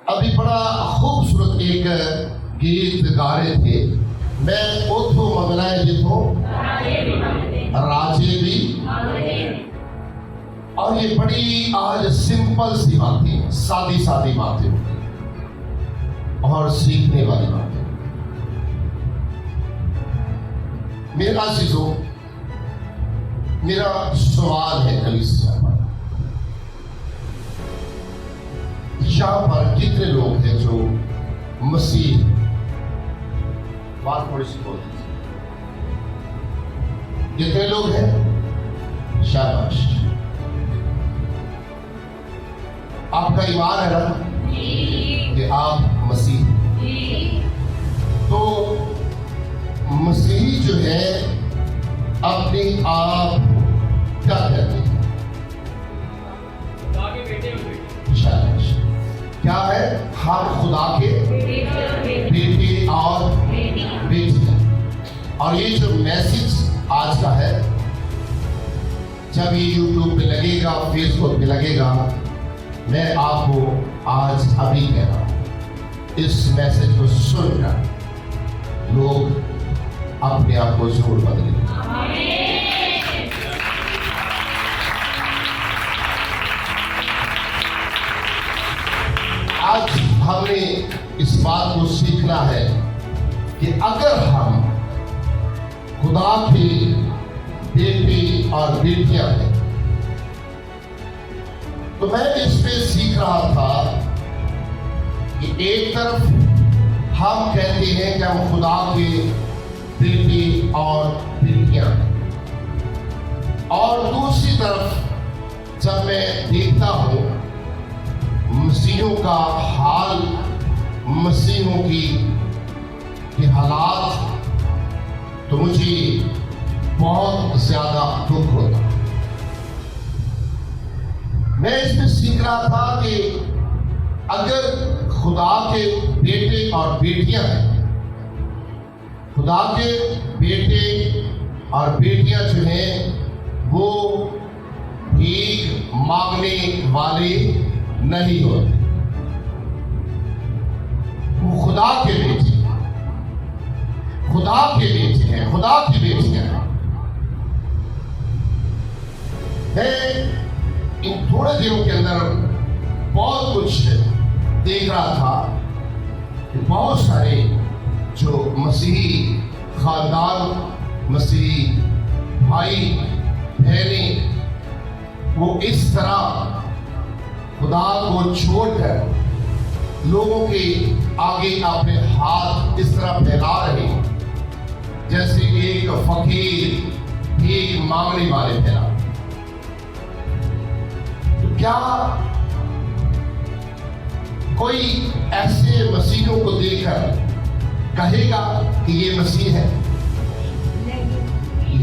अभी बड़ा खूबसूरत एक गीत गा रहे थे, मैं उठो मगनाए जितो राजे भी। और ये बड़ी आज सिंपल सी बातें, सादी सादी बातें और सीखने वाली बातें। मेरा अजीजों, मेरा सवाल है कलीसिया पर, यहाँ पर कितने लोग हैं जो मसीह, बात थोड़ी सी बोल दीजिए, कितने लोग हैं? शाबाश। आपका ईमान है ना कि आप मसीह, तो मसीही जो है अपने आप क्या कहते हैं? खुदा के बेटे होंगे। शाबाश। क्या है? हम खुदा के बेटे और बेटियां। और ये जो मैसेज आज का है, जब ये यूट्यूब पे लगेगा, फेसबुक पे लगेगा, मैं आपको आज अभी कह रहा हूं, इस मैसेज को सुनकर लोग अपने आप को जरूर बदलेंगे। आज हमने इस बात को सीखना है कि अगर हम खुदा के बेटे और बेटियां हैं, तो मैं इसमें सीख रहा था कि एक तरफ हम कहते हैं कि हम खुदा के बेटे और बेटियां हैं, और दूसरी तरफ जब मैं देखता हूं मसीहों का हाल, मसीहों की हालात, तो मुझे बहुत ज्यादा दुख होता। मैं इसमें सीख रहा था कि अगर खुदा के बेटे और बेटियां हैं, खुदा के बेटे और बेटियां जो हैं वो भीख मांगने वाले नहीं होते, वो खुदा के बेटे, खुदा के बेटे हैं, खुदा की बेटियां हैं। मैं इन थोड़े दिनों के अंदर बहुत कुछ देख रहा था कि बहुत सारे जो मसीही खानदान, मसीही भाई बहनें, वो इस तरह खुदा को छोड़कर लोगों के आगे अपने हाथ इस तरह फैला रहे हैं जैसे एक फकीर भीख मांगने वाले फैला। तो क्या कोई ऐसे मसीहों को देखकर कहेगा कि ये मसीह है,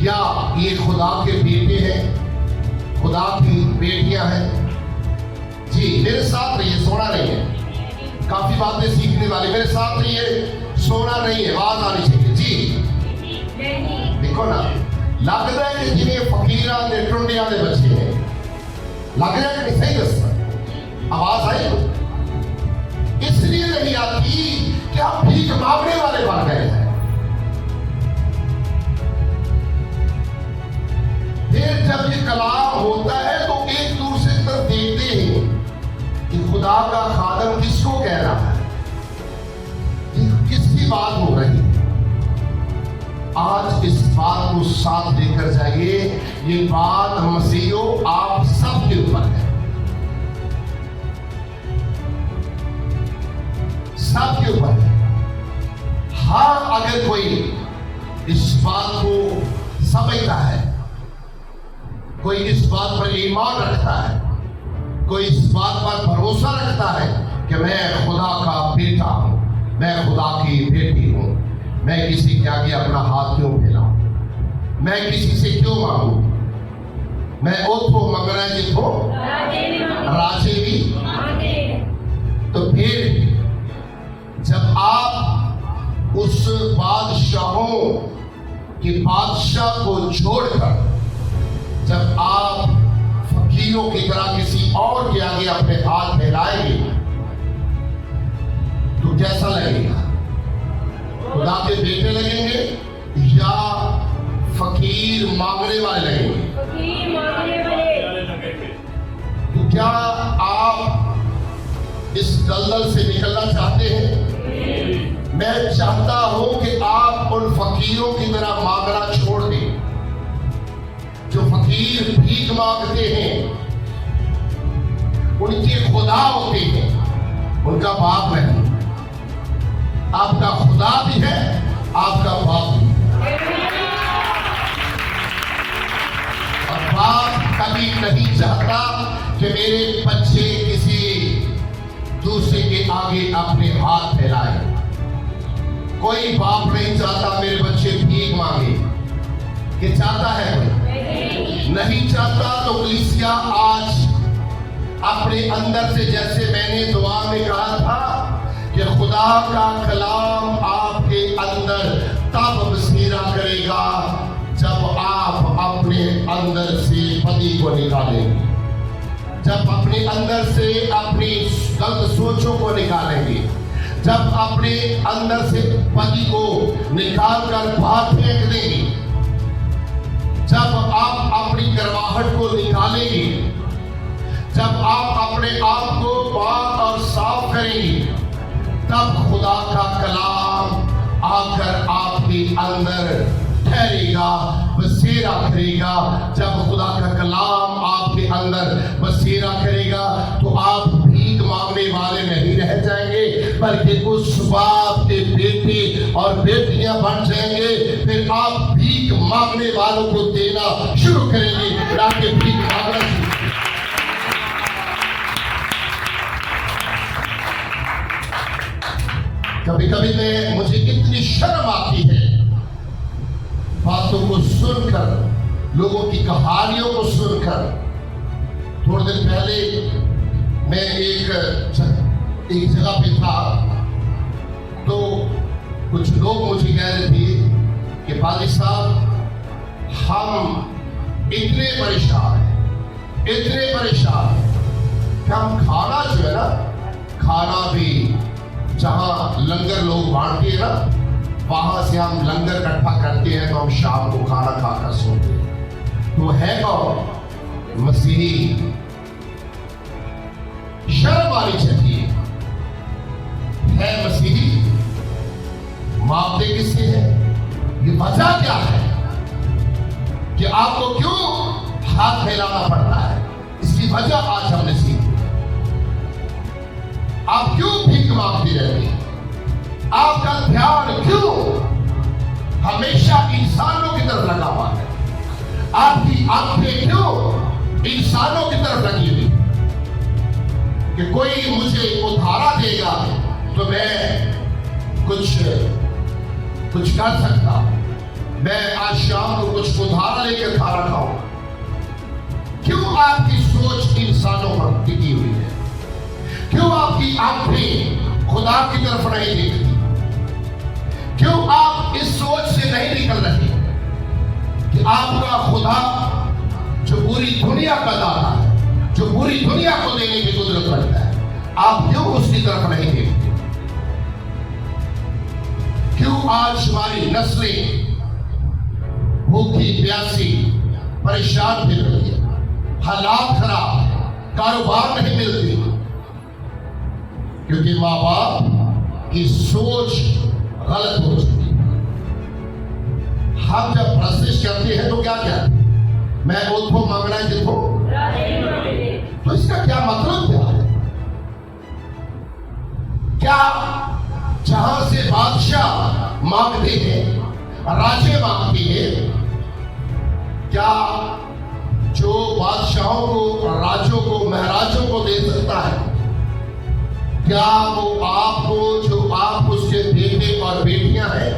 या ये खुदा के बेटे हैं, खुदा की बेटियां हैं? जी मेरे साथ रहिए, सोना नहीं है, काफी बातें सीखने वाली, मेरे साथ रहिए, सोना नहीं है, आवाज आनी चाहिए। जी देखो ना, लग रहा है कि जिन्हें फकीरा ने टुंडिया ने बच्चे हैं, लग रहा है कि सही दस आवाज आई तो इसलिए नहीं आती कि आप भीख मांगने वाले बन गए हैं। फिर जब ये कलाम होता है तो एक दूसरे तरफ देखते हैं कि खुदा का खादम किसको कह रहा है, किसकी बात हो रही है। आज इस बात को साथ लेकर जाइए, ये बात मसीहों आप सबके ऊपर है, सबके ऊपर है। हाँ, अगर कोई इस बात को समझता है, कोई इस बात पर ईमान रखता है, कोई इस बात पर भरोसा रखता है कि मैं खुदा का बेटा हूं, मैं खुदा की बेटी हूं, मैं किसी के आगे अपना हाथ क्यों फैलाऊं, मैं किसी से क्यों मांगू, मैं ओथो मगना जितो राजे भी। तो फिर जब आप उस बादशाहों के बादशाह को छोड़कर जब आप फकीरों की तरह किसी और के आगे अपने हाथ फैलाएंगे, मांगने वाले लगेंगे। फकीर मांगने वाले। तो क्या आप इस दलदल से निकलना चाहते हैं? मैं चाहता हूं कि आप उन फकीरों की तरह मांगना छोड़ दें। जो फकीर भीख मांगते हैं, उनके खुदा होते हैं, उनका बाप नहीं। आपका खुदा भी है, आपका बाप भी। और बाप कभी नहीं चाहता कि मेरे बच्चे किसी दूसरे के आगे अपने हाथ फैलाए। कोई बाप नहीं चाहता मेरे बच्चे भीख मांगे। कि चाहता है कोई? नहीं चाहता। तो कलीसिया आज अपने अंदर से, जैसे मैंने दुआ में कहा था कि खुदा का कलाम आपके अंदर तब बसेरा करेगा जब आप अपने अंदर से पति को निकालेंगे, जब अपने अंदर से अपनी गलत सोचों को निकालेंगे, जब अपने अंदर से पति को निकाल कर बाहर फेंक देंगे, जब आप अपनी करवाहट को निकालेंगे, जब आप अपने आप को पाक और साफ करेंगे, तब खुदा का कलाम आकर आपके अंदर ठहरेगा, बसेरा करेगा। जब खुदा का कलाम आपके अंदर बसेरा करेगा तो आप भीख मांगने वाले नहीं रह जाएंगे, बल्कि उस बाप के बेटे और बेटियां बन जाएंगे। फिर आप भीख मांगने वालों को देना शुरू करेंगे, ताकि भीख मांगना शुरू। कभी कभी मुझे इतनी शर्म आती है बातों को सुनकर, लोगों की कहानियों को सुनकर। थोड़े दिन पहले मैं एक जगह पे था, तो कुछ लोग मुझे कह रहे थे कि पाली साहब, हम इतने परेशान हैं, इतने परेशान हैं कि हम खाना जो है ना, खाना भी जहां लंगर लोग बांटते हैं ना, वहां से हम लंगर इकट्ठा करते हैं, तो हम शाम को खाना खाकर सोते हैं। तो है कौन? मसीही। शर्म आनी चाहिए। है मसीही, मांगते किससे हैं? ये वजह क्या है कि आपको क्यों हाथ फैलाना पड़ता है? इसकी वजह आज हमने सीखी। आप क्यों भीख मांगते रहते हैं? आपका ध्यान क्यों हमेशा इंसानों की तरफ लगा हुआ है? आपकी आंखें क्यों इंसानों की तरफ लगी हुई कि कोई मुझे उधारा देगा तो मैं कुछ कर सकता, मैं आज शाम को कुछ उधारा लेकर खाना खाऊंगा? क्यों आपकी सोच इंसानों पर टिकी हुई है? क्यों आपकी आंखें खुदा की तरफ नहीं देखती? क्यों आप इस सोच से नहीं निकल रहे कि आपका खुदा जो पूरी दुनिया का दाता है, जो पूरी दुनिया को देने की कुदरत रखता है, आप क्यों उसकी तरफ नहीं देखते? क्यों आज हमारी नस्लें भूखी प्यासी परेशान फिर रही है? हालात खराब है, कारोबार नहीं मिलती, क्योंकि माँ बाप की सोच गलत हो चुकी है। हम जब प्रशिश करते हैं तो क्या कहते हैं? मैं उनको मांगना है जिनको, तो इसका क्या मतलब क्या है? क्या जहां से बादशाह मांगते हैं, राजे मांगते हैं, क्या जो बादशाहों को, राजों को, महाराजों को दे सकता है, क्या वो आपको, जो आप उसके बेटे और बेटियां हैं,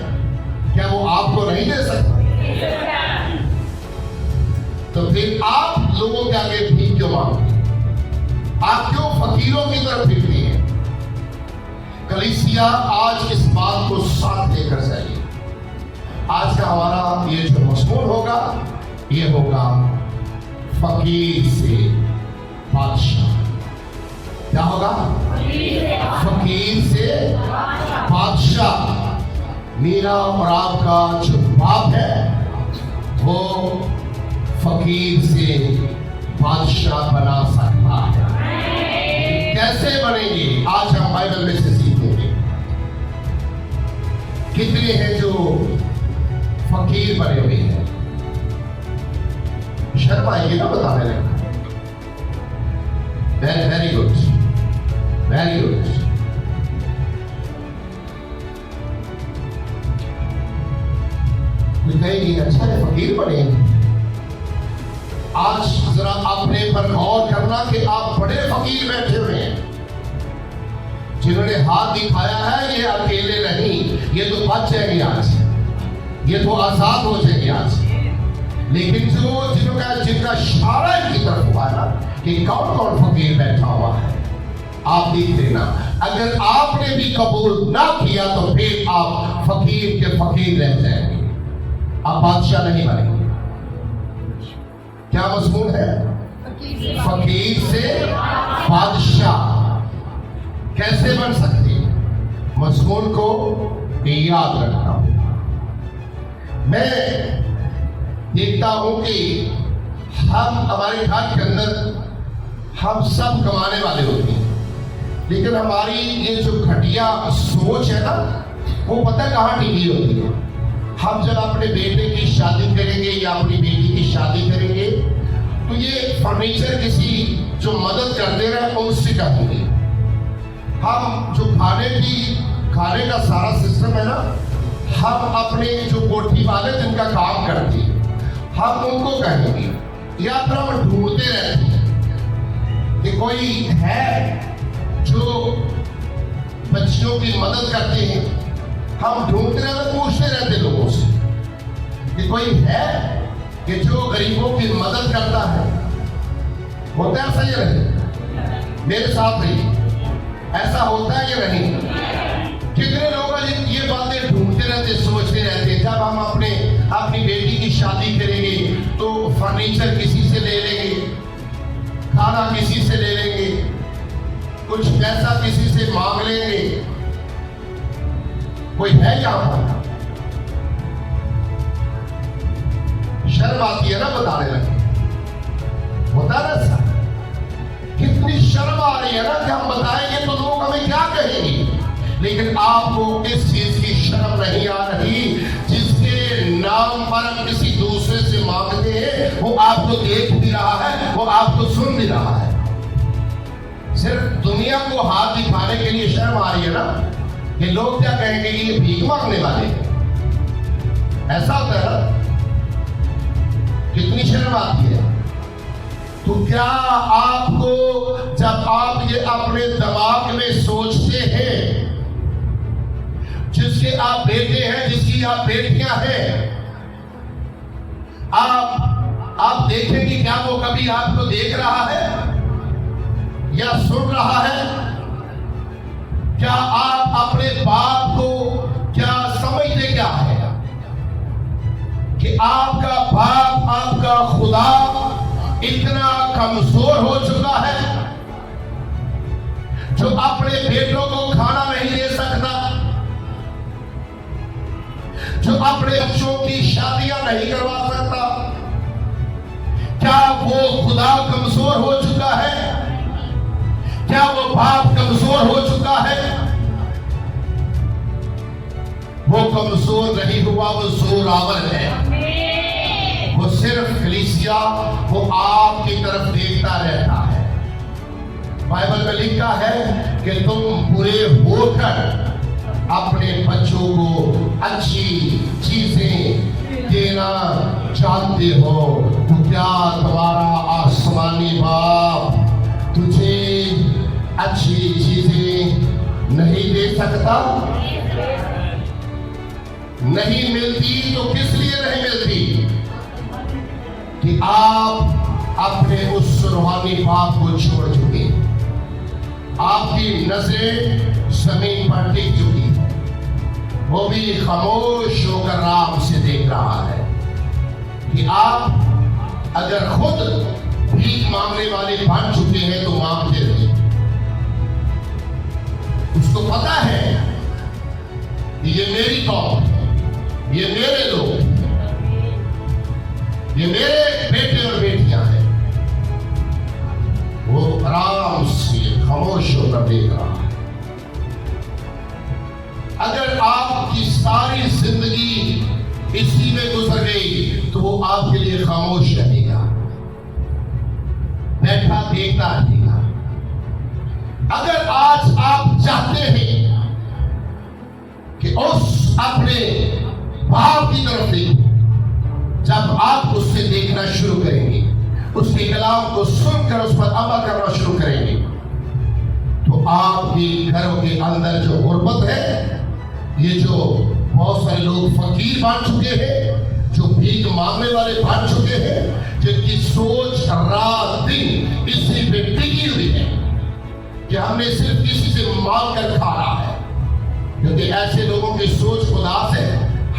क्या वो आपको नहीं दे सकता? तो फिर आप लोगों के आगे भीख क्यों मांगते? आप क्यों फकीरों की तरफ फिरते हैं? कलीसिया आज इस बात को साथ लेकर जाइए। आज का हमारा ये जो मजमून होगा, ये होगा फकीर से बादशाह। क्या होगा? फकीर से बादशाह। मेरा और आपका जो बाप है वो फकीर से बादशाह बना सकता है। कैसे बनेंगे आज हम बाइबल में से सीखेंगे। कितने हैं जो फकीर बने हुए हैं? शर्म आएगी ना बताने लगे। Very good, very good. कोई कहेगी अच्छा है फकीर बने। आज जरा अपने पर गौर करना कि आप बड़े फकीर बैठे हुए हैं। जिन्होंने हाथ दिखाया है ये अकेले नहीं, ये तो बच जाएंगे आज, ये तो आजाद हो जाएंगे आज। लेकिन जिनका इशारा इनकी तरफ हुआ ना कि कौन कौन फकीर बैठा हुआ है, आप देख लेना। अगर आपने भी कबूल ना किया तो फिर आप फकीर के फकीर रह जाएंगे, आप बादशाह नहीं बनेंगे। क्या मजमून है? फकीर से बादशाह कैसे बन सकते हैं? मजमून को याद रखना। मैं देखता हूं कि हम हमारे घर के अंदर हम सब कमाने वाले होते हैं, लेकिन हमारी ये जो घटिया सोच है ना, वो पता कहाँ टिकी होती है। हम जब अपने बेटे की शादी करेंगे या अपनी बेटी की शादी करेंगे तो ये फर्नीचर किसी जो मदद करते रहे उनसे करेंगे। हम जो खाने का सारा सिस्टम है ना, हम अपने जो कोठी वाले जिनका काम करते हैं हम उनको कहेंगे, या फिर हम ढूंढते रहते हैं कि कोई है जो बच्चियों की मदद करते हैं। हम ढूंढते रहते, पूछते रहते लोगों से कि कोई है कि जो गरीबों की मदद करता है। होता है ऐसा या नहीं? मेरे साथ नहीं ऐसा होता है या नहीं? कितने लोग ये बातें ढूंढते रहते, सोचते रहते, जब हम अपनी बेटी की शादी करेंगे तो फर्नीचर किसी से ले लेंगे, खाना किसी से ले लेंगे, कुछ पैसा किसी से मांग लेंगे। कोई है यहां पर? शर्म आती है ना बताने लगे। होता ना ऐसा? कितनी शर्म आ रही है ना कि हम बताएंगे तो लोग हमें क्या कहेंगे। लेकिन आपको इस चीज की शर्म नहीं आ रही, जिसके नाम पर हम किसी दूसरे से मांगते हैं वो आपको देख भी रहा है, वो आपको सुन भी रहा है। सिर्फ दुनिया को हाथ दिखाने के लिए शर्म आ रही है ना कि लोग क्या कहेंगे कि ये भीख मांगने वाले हैं। ऐसा होता है ना? कितनी शर्म आती है। तो क्या आपको जब आप ये अपने दिमाग में सोचते हैं, जिसके आप बेटे हैं, जिसकी आप बेटियां हैं, आप देखेंगे क्या वो कभी आपको देख रहा है या सुन रहा है? क्या आप अपने बाप को क्या समझते क्या है कि आपका बाप, आपका खुदा इतना कमजोर हो चुका है जो अपने बेटों को खाना नहीं दे सकता, जो अपने बच्चों की शादियां नहीं करवा सकता? क्या वो खुदा कमजोर हो चुका है? क्या वो बाप कमजोर हो चुका है? वो कमजोर नहीं हुआ, वो जोरावर है। वो सिर्फ कलीसिया वो आपकी तरफ देखता रहता है। बाइबल में लिखा है कि तुम बुरे होकर अपने बच्चों को अच्छी चीजें देना चाहते हो, तो क्या तुम्हारा आसमानी बाप तुझे अच्छी चीजें नहीं दे सकता? नहीं मिलती तो किस लिए नहीं मिलती? कि आप अपने उस रूहानी बाप को छोड़ चुके, आपकी नजरें जमीन पर टिक चुकी है, वो भी खामोश होकर राम से देख रहा है। कि आप अगर खुद भीख मांगने वाले बन चुके हैं तो मांगते रहिए। उसको पता है कि ये मेरी कौम, ये मेरे लोग, ये मेरे बेटे खामोश होकर देख रहा है। अगर आपकी सारी जिंदगी इसी में गुजर गई तो वो आपके लिए खामोश रहेगा, बैठा देखता रहेगा। अगर आज आप चाहते हैं कि उस अपने बाप की तरफ देखो, जब आप उससे देखना शुरू करेंगे, उसके कलाम को सुनकर उस पर अमल करना शुरू करेंगे, तो आपके घरों के अंदर जो गुर्बत है, ये जो बहुत सारे लोग फकीर बन चुके हैं, जो भीख मांगने वाले बन चुके हैं, जिनकी सोच रात दिन इसी पे टिकी हुई है कि हमने सिर्फ किसी से मांग कर खाना है, क्योंकि ऐसे लोगों की सोच खुदा से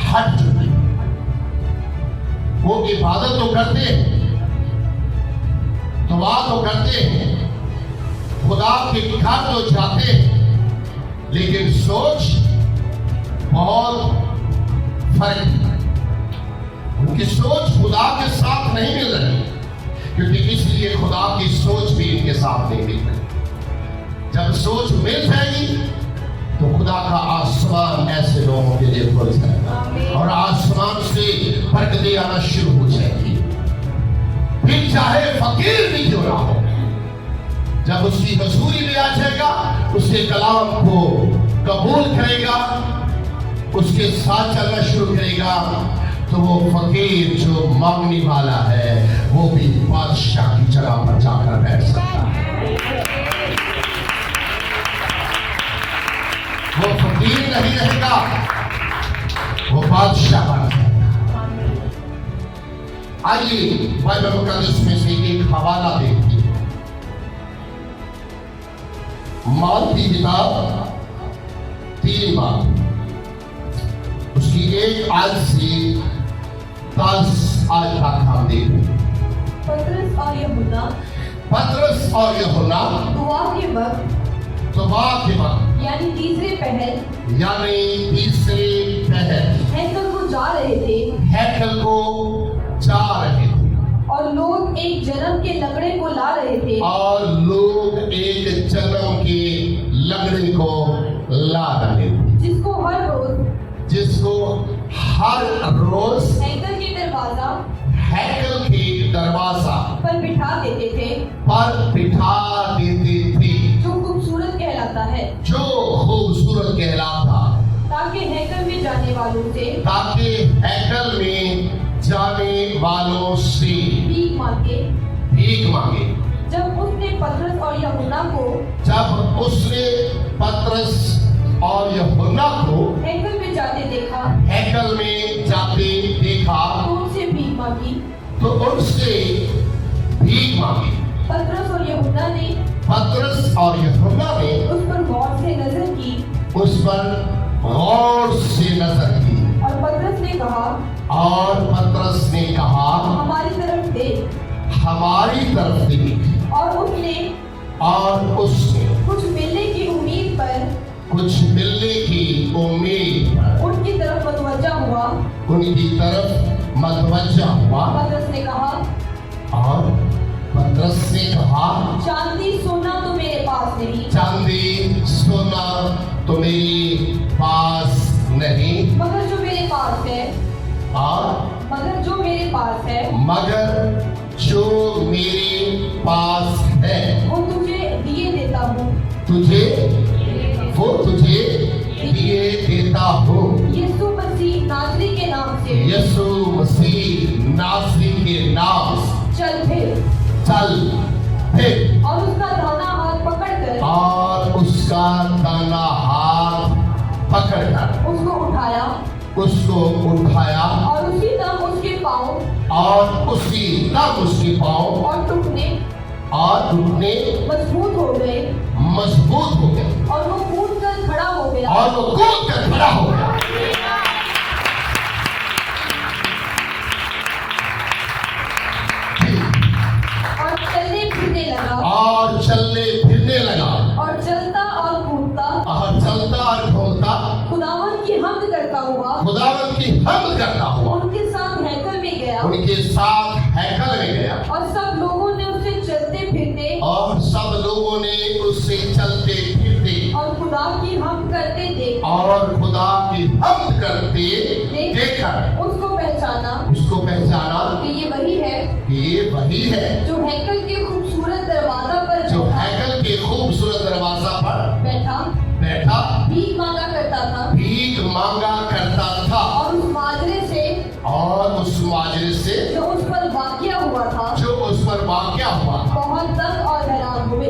हट चुकी है। वो इबादत तो करते हैं, दुआ तो करते हैं, खुदा के घर तो जाते हैं, लेकिन सोच बहुत फर्क है। उनकी सोच खुदा के साथ नहीं मिल रही, क्योंकि इसलिए खुदा की सोच भी इनके साथ नहीं मिल रही। जब सोच मिल जाएगी तो खुदा का आसमान ऐसे लोगों के लिए खुल जाएगा और आसमान से बरकतें आना शुरू हो जाएगी। फिर चाहे फकीर भी क्यों ना हो, जब उसकी हजूरी में आ जाएगा, उसके कलाम को कबूल करेगा, उसके साथ चलना शुरू करेगा, तो वो फकीर जो मांगने वाला है वो भी बादशाह की जगह पर जाकर बैठ सकता है। वो फकीर नहीं रहेगा, वो बादशाह बन जाएगा। आइए बाइबल मुकद्दस में से एक हवाला देखिए। मत्ती की किताब 3 बाब, उसकी 1 आयत से 10 आयत तक हम देखें। पतरस और यूहन्ना दुआ के वक्त यानी तीसरे पहर हैकल को जा रहे थे और लोग एक जन्म के लकड़े को ला रहे थे जिसको हर रोज हैकल के दरवाजा पर बिठा देते थे, जो खूबसूरत कहलाता, ताकि हैकल में जाने वालों से भीख मांगे। जब उसने पतरस और यूहन्ना को हैकल में जाते देखा तो उनसे भीख मांगी। पतरस और यूहन्ना ने उस पर गौर से नजर की और पतरस ने कहा हमारी तरफ देख। और उसने कुछ मिलने की उम्मीद पर उनकी तरफ मतवज्जा हुआ। पतरस ने कहा चांदी सोना तो मेरे पास नहीं, मगर जो मेरे पास है वो तुझे दिए देता हूँ। यीशु मसीह नासरी के नाम चल फिर और उसका दाना हाथ पकड़कर उसको उठाया और उसी दम उसके पाँव और टूटने मजबूत हो गए और वो कूद कर खड़ा हो गया। और चलने फिरने लगा और चलता और घूमता खुदावन की हम्द करता हुआ उनके साथ हैकल में गया और सब लोगों ने उससे खुदा की हम करते देख और खुदा की हमद करते देखकर उसको पहचाना कि ये वही है कि ये वही है जो हैकल के खूबसूरत दरवाजा पर जो हैकल के खूबसूरत दरवाजा पर बैठा भीख मांगा करता था और उस माजरे से जो उस पर वाक़या हुआ था बहुत दंग और हैरान हुए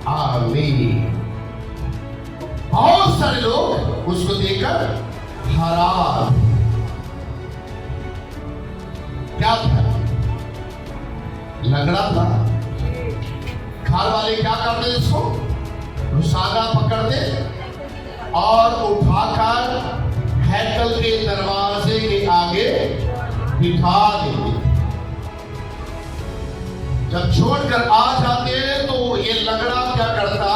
आमीन। बहुत सारे लोग उसको देखकर हैरान। क्या था? लंगड़ा था। घर वाले क्या करते इसको? रुसाना पकड़ते और उठाकर हैकल के दरवाजे के आगे बिठा देते। जब छोड़कर आ जाते तो ये लंगड़ा क्या करता?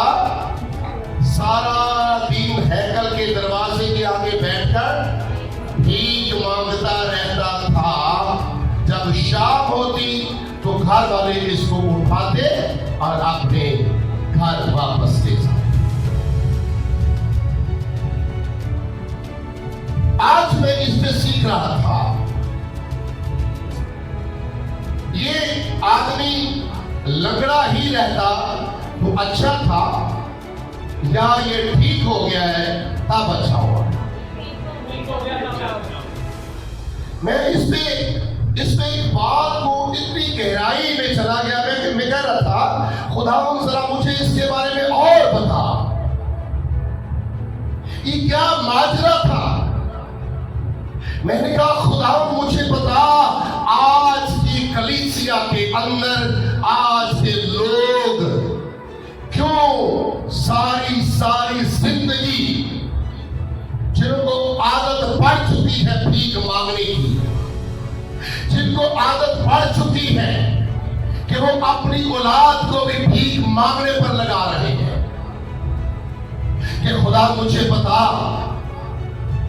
सारा दिन हैकल के दरवाजे के आगे बैठकर भीख मांगता रहता था। जब शाम होती तो घर वाले इसको उठाते और अपने घर वापस ले जाते। आज मैं इसमें सीख रहा था, ये आदमी लंगड़ा ही रहता तो अच्छा था या ये ठीक हो गया है तब अच्छा हुआ। मैं इसमें एक बात को इतनी गहराई में चला गया। मैं कह रहा था खुदा जरा मुझे इसके बारे में और बता, ये क्या माजरा था। मैंने कहा खुदा मुझे बता, आज की कलीसिया के अंदर आज के लोग क्यों सारी जिंदगी जिनको आदत पड़ चुकी है भीख मांगने की, जिनको आदत पड़ चुकी है कि वो अपनी औलाद को भी भीख मांगने पर लगा रहे हैं, कि खुदा मुझे बता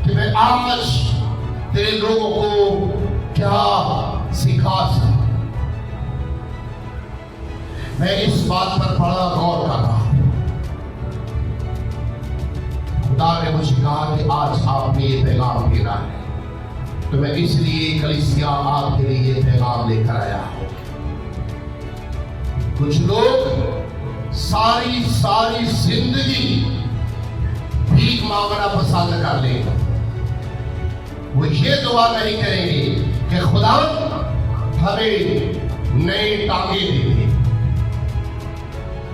कि मैं आज तेरे लोगों को क्या सिखा सकूं। मैं इस बात पर बड़ा गौर कर रहा हूं। खुदा ने मुझे कहा कि आज आपने ये पैगाम देना है, तो मैं इसलिए कलीसिया आपके लिए ये पैगाम लेकर आया हूं। कुछ लोग सारी जिंदगी भीख मांगना पसंद कर लेंगे। वो ये दुआ नहीं करेंगे कि खुदा हमें नए टांगे दे दे,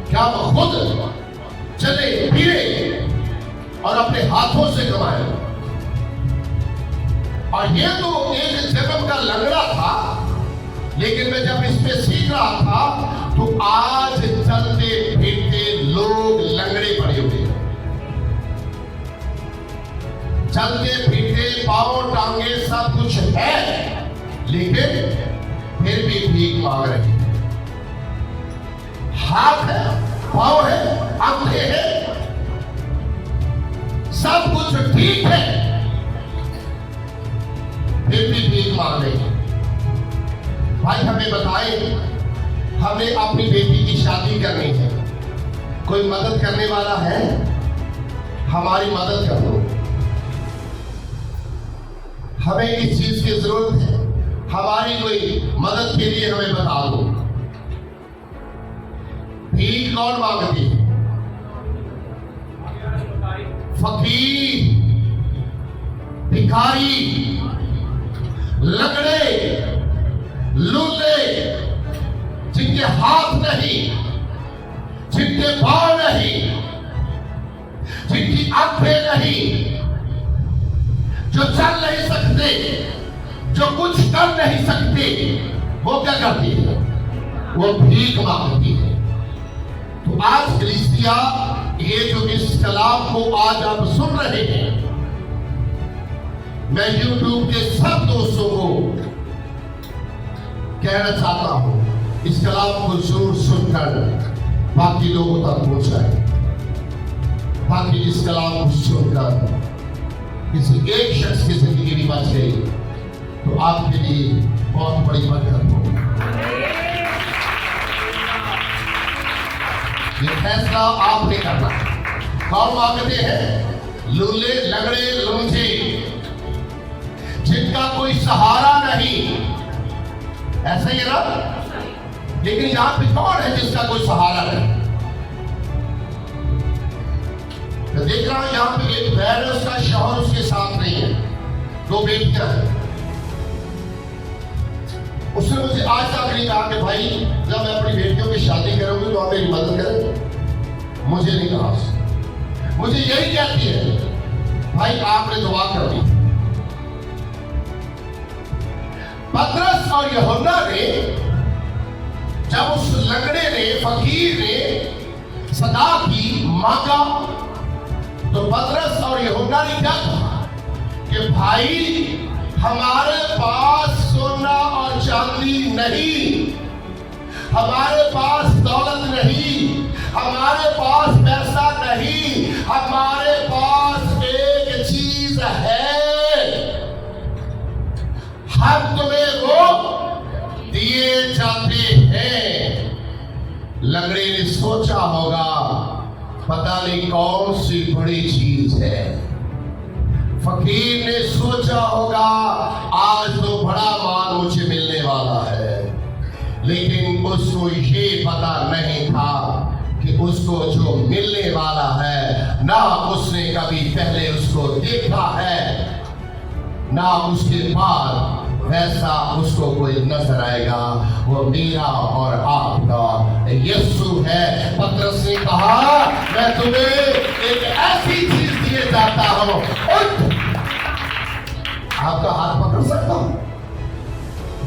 क्या वो खुद चले फिरे और अपने हाथों से कमाए। और ये तो एक जन्म का लंगड़ा था, लेकिन मैं जब इसमें सीख रहा था तो आज चलते फिरते लोग लंगड़े पड़े हुए हैं, चलते फिरते पांव टांगे सब कुछ है, लेकिन फिर भी भीख मांग रहे हैं। हाथ है, पांव है, अंगूठे हैं, सब कुछ ठीक है, फिर भी भीख मांग रहे हैं। भाई हमें बताए, हमें अपनी बेटी की शादी करनी है, कोई मदद करने वाला है? हमारी मदद कर दो। हमें इस चीज की जरूरत है, हमारी कोई मदद के लिए हमें बता दो। भीख कौन मांगती है? फकीर, भिखारी, लंगड़े, लूले, जिनके हाथ नहीं, जिनके पांव नहीं, जिनकी आंखें नहीं, जो चल नहीं सकते, जो कुछ कर नहीं सकते, वो क्या करती है? वो भीख मांगती है। तो आज कलीसिया ये जो इस कलाम को आज आप सुन रहे हैं, मैं यूट्यूब के सब दोस्तों को कहना चाहता हूं, इस कलाम को जरूर सुनकर बाकी लोगों तक पहुंचाए, ताकि इस कलाम को सुनकर किसी एक शख्स की जिंदगी भी बच गई तो आपके लिए बहुत बड़ी बरकत होगी। ये फैसला आपने करना है। कौन मांगते हैं? लूले, लंगड़े, लूंजे, जिनका कोई सहारा नहीं। ऐसा ही है ना? लेकिन यहां पे कौन है जिसका कोई सहारा नहीं? मैं देख रहा हूं यहां पे एक बैर है, उसका शौहर उसके साथ नहीं है, 2 बेटियां हैं। उसने मुझे आज तक नहीं कहा कि भाई जब मैं अपनी बेटियों की शादी करूंगी तो आप मेरी मदद करें। मुझे नहीं कहा, मुझे यही कहती है भाई आपने दुआ कर दी। पतरस और यूहन्ना ने जब उस लंगड़े ने, फकीर ने सदा की मांगा, तो पतरस और यूहन्ना ने क्या कहा कि भाई हमारे पास सोना और चांदी नहीं, हमारे पास दौलत नहीं, हमारे पास पैसा नहीं, हमारे पास एक चीज है, हम तुम्हें वो दिए जाते हैं। लंगड़े ने सोचा होगा पता नहीं कौन सी बड़ी चीज है। फकीर ने सोचा होगा आज तो बड़ा माल मुझे मिलने वाला है, लेकिन उसको ये पता नहीं था कि उसको जो मिलने वाला है ना उसने कभी पहले उसको देखा है, ना उसके बाद वैसा उसको कोई नजर आएगा। वो मेरा और आपका यीशु है। पतरस ने कहा मैं तुम्हें एक ऐसी चीज दिए जाता हूं, उठ। आपका हाथ पकड़ सकता हूं?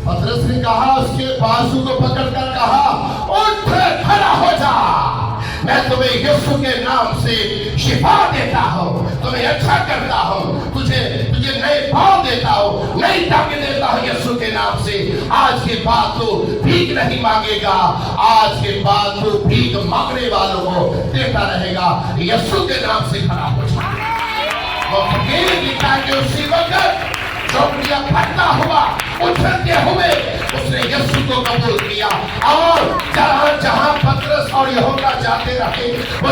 पतरस ने कहा, उसके बाजू को पकड़कर कहा उठ, खड़ा हो जा, मैं तुम्हें यीशु के नाम से शिफा देता हूं, तुम्हें अच्छा करता हूं, तुझे नए पांव देता हूं, नई ताकत देता हूं यीशु के नाम से। आज के बाद तू भीख नहीं मांगेगा, आज के बाद तू भीख मांगने वालों को देता रहेगा। यीशु के नाम से खड़ा हो जा। वो फकीर लिखा के उसी वक्त चौकिया फटता हुआ, उछलते हुए उसने यीशु को कबूल किया। और जहां जहां पतरस और यूहन्ना जाते रहे वो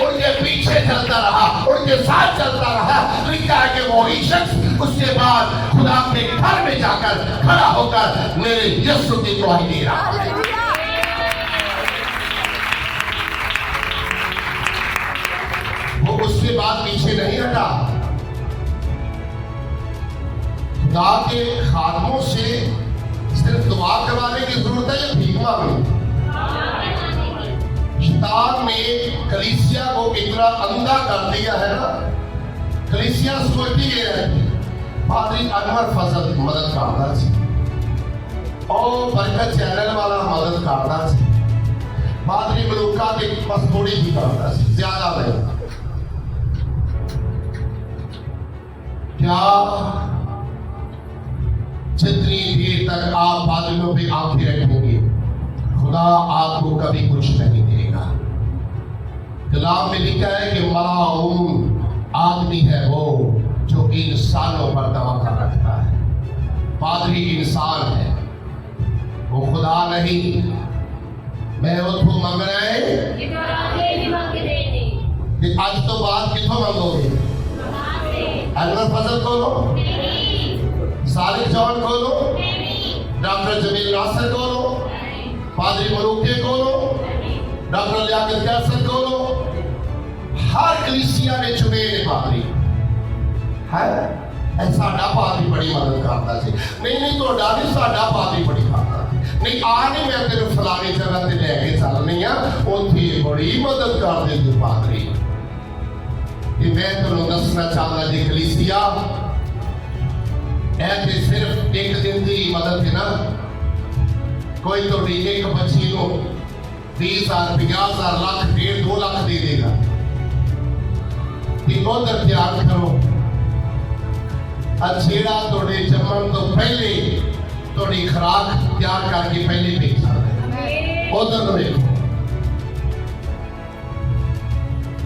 उनके पीछे चलता रहा, उनके साथ चलता रहा। लिखा है कि वो ही शख्स उसके बाद खुदा के घर में जाकर खड़ा होकर मेरे यीशु की दुआई दे रहा है। वो उसके बाद पीछे नहीं हटा। खुदा के खादमों से सिर्फ दुआ करवाने की जरूरत है या भीख मांगनी? शैतान ने कलीसिया को इतना अंधा कर दिया है ना, कलीसिया सोचती है पादरी अनवर फजल मदद करता है और बरकत चैनल वाला मदद करता है, पादरी मलूका के बस थोड़ी ही करता है, ज्यादा नहीं। क्या जितनी देर तक आप बादलों पे आंखें रखेंगे खुदा आपको कभी कुछ नहीं देगा। कलाम में लिखा है कि मलाऊन आदमी है वो जो इंसानों पर तवक्कुल रखता है। पादरी इंसान है, वो खुदा नहीं। मैं उठो मंग रहे कि आज तो बात किथों मंगोगे? अनवर फजल को लो, सालिक जॉन को लो, डॉक्टर जमील नासर को लो, पादरी मलूके को लो, डॉक्टर लियाकत कैसर को लो। हर कलीसिया ने चुने पादरी है, साडा पादरी बड़ी मदद करता है। नहीं तो डाली साडा पादरी बड़ी खाता नहीं आ नहीं, मैं तेरे फलानी जगह से लेके चलनी आ, उथे बड़ी मदद कर देंगे पादरी। मैं तुम्हें दसना चाहता जी कलीसिया ऐसे सिर्फ एक दिन की मदद है ना। कोई तो एक बच्ची को 20,000, 50,000, लाख, 1.5, 2 लाख दे देगा। उधर त्याग करो, अछेड़ा थोड़े जमन तो पहले थोड़ी खुराक तैयार करके पहले भेज सकते। उधर देखो,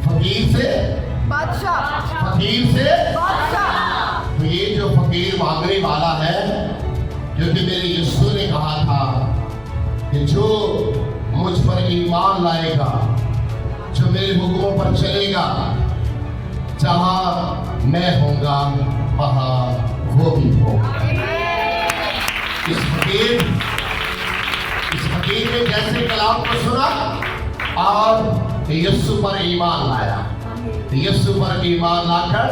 फकीर से बादशाह, फकीर से बादशाह। तो ये जो फकीर मांगने वाला है, जो कि मेरे यीशु ने कहा था कि जो मुझ पर ईमान लाएगा जो मेरे हुक्मों पर चलेगा, जहां मैं होगा वहां वो भी होगा। इस फकीर ने जैसे कलाम को सुना और यीशु पर ईमान लाया, यीशु पर ईमान लाकर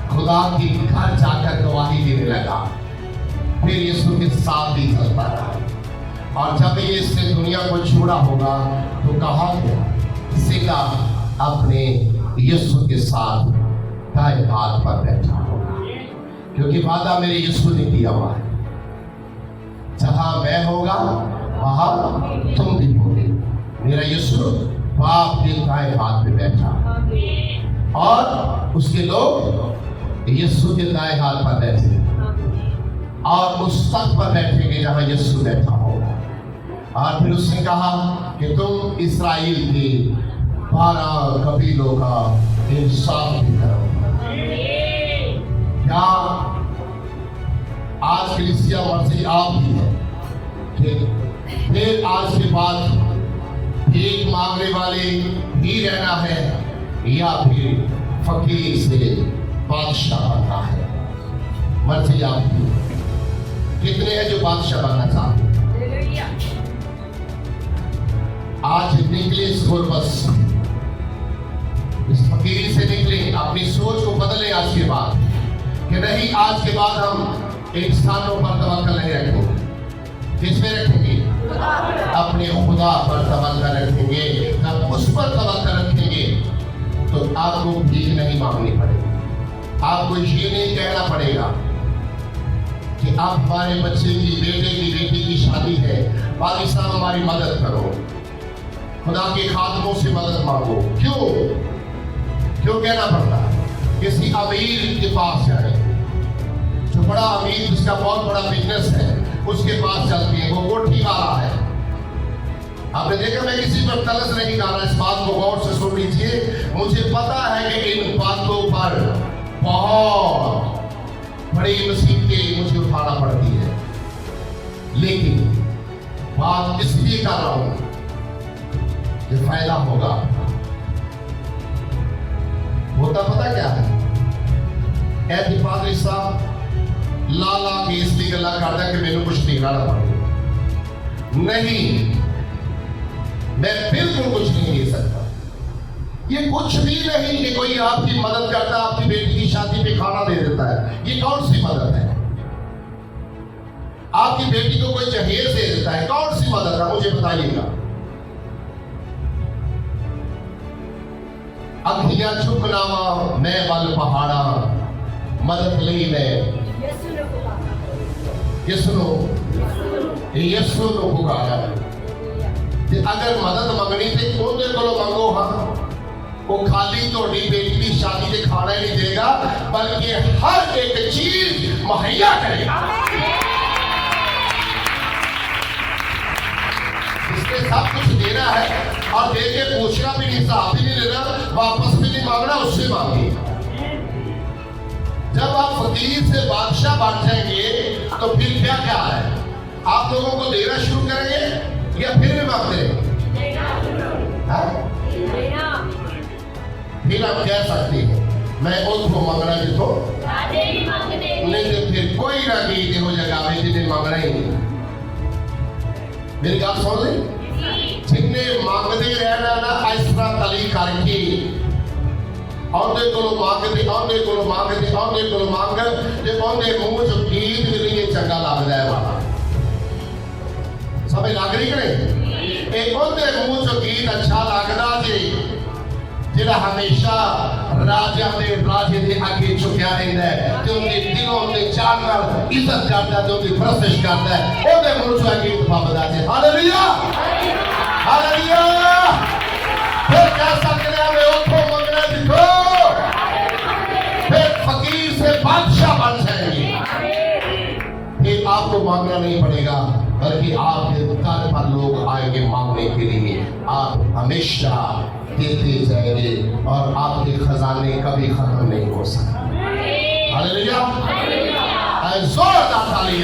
खुदा की घर जाकर गवाही देने लगा, फिर यीशु के साथ ही चलता रहा। और जब ये इसने दुनिया को छोड़ा होगा तो कहाँ गया? सीधा अपने यीशु के साथ दाएं हाथ पर बैठा होगा, क्योंकि वादा मेरे यीशु ने किया हुआ है, जहां मैं होगा वहां तुम भी होगे। मेरा यीशु बाप के दाएं हाथ पे बैठा और उसके लोग यीशु के दाएं हाथ पर बैठे और उस तख्त पर बैठेंगे जहां यीशु बैठा होगा। और फिर उसने कहा कि तुम इस्राएल के 12 कबीलों का इंसाफ भी करो। क्या आज कलीसिया मसीह आप ही है कि फिर आज के बाद भीख मांगने वाले ही रहना है या फिर फकीर से बादशाह बनना है? मर्जी आपकी। कितने हैं जो बादशाह बनना चाहते हैं? आज निकले इस गुरबस, इस फकीरी से निकले, अपनी सोच को बदले आज के बाद कि नहीं, आज के बाद हम इंसानों पर तवक्कल नहीं रखेंगे। किस पे रखेंगे? अपने खुदा पर तवक्कल रखेंगे। जब उस पर तवक्कल रखेंगे तो आपको भीख नहीं मांगनी पड़ेगी, आपको ये नहीं कहना पड़ेगा कि आप हमारे बच्चे की, बेटी की शादी है, वालिद साहब हमारी मदद करो, खुदा के खादमों से मदद मांगो। क्यों कहना पड़ता है? किसी अमीर के पास जाए, जो बड़ा अमीर, जिसका बहुत बड़ा बिजनेस है, उसके पास चलती है, वो कोठी वाला है। आपने देखा, मैं किसी पर तरस नहीं कर रहा, इस बात को गौर से सुन लीजिए। मुझे पता है कि इन बातों पर बहुत बड़ी मुसीबतें मुझे उठाना पड़ती है, लेकिन बात इसलिए कर रहा हूं कि फायदा होगा। होता पता क्या है? ऐसे पादरी साहब लाला के इसलिए गला करता है कि मैंने कुछ नहीं करना पड़ेगा। नहीं, मैं बिल्कुल कुछ नहीं दे सकता। ये कुछ भी नहीं कि कोई आपकी मदद करता, आपकी बेटी की शादी पे खाना दे देता है। ये कौन सी मदद है? आपकी बेटी को कोई जहेज दे देता है, कौन सी मदद है? मुझे बताइएगा। अखियां चुकनावा मैं वल पहाड़ा, मदद ली मैं यीशु नु पुकारा। अगर मदद मंगनी थे उन्हें को मंगो। हाँ, वो खाली थोड़ी बेटी की शादी से खाना ही नहीं देगा, बल्कि हर एक चीज मुहैया करेगा। इसने सब कुछ देना है और दे के पूछना भी नहीं, साफ भी नहीं लेना, वापस भी नहीं मांगना, उससे मांगिए। जब आप फकीर से बादशाह बन जाएंगे तो फिर क्या क्या है? आप लोगों को देना शुरू करेंगे या फिर भी मांगते रहेंगे? फिर आप कह सकते हैं मैं उसको मांगना जिसको नहीं, तो फिर कोई ना गीत हो जगह में जिन्हें मांगना ही नहीं। मेरी बात सुन ली, जिन्हें मांगते रहना ना इस तरह तली करके औंदे को मांगते औंदे को मांगते औंदे को मांग ते औंदे मुंह च गीत भी नहीं चंगा लगता है वाला समझ लग रही कि एक औंदे मुंह च गीत अच्छा लगता जी, जिहड़ा हमेशा राजा ने राजे दे आगे झुकिया रहता है ते उनके दिलों ते चाह नाल इज्जत करता है, उनकी परस्तिश करता है, ओदे मुंह च गीत फबदा है। Hallelujah hallelujah. फिर कह सकते हैं मैं उठो मंगना दिखो, फिर फकीर से बादशाह बन जाएंगे। फिर आपको मांगना नहीं पड़ेगा, बल्कि आपके दर पर लोग आएंगे मांगने के लिए। आप हमेशा देते जाएंगे और आपके खजाने कभी खत्म नहीं हो सकते। हालेलुया। जोरदार ताली।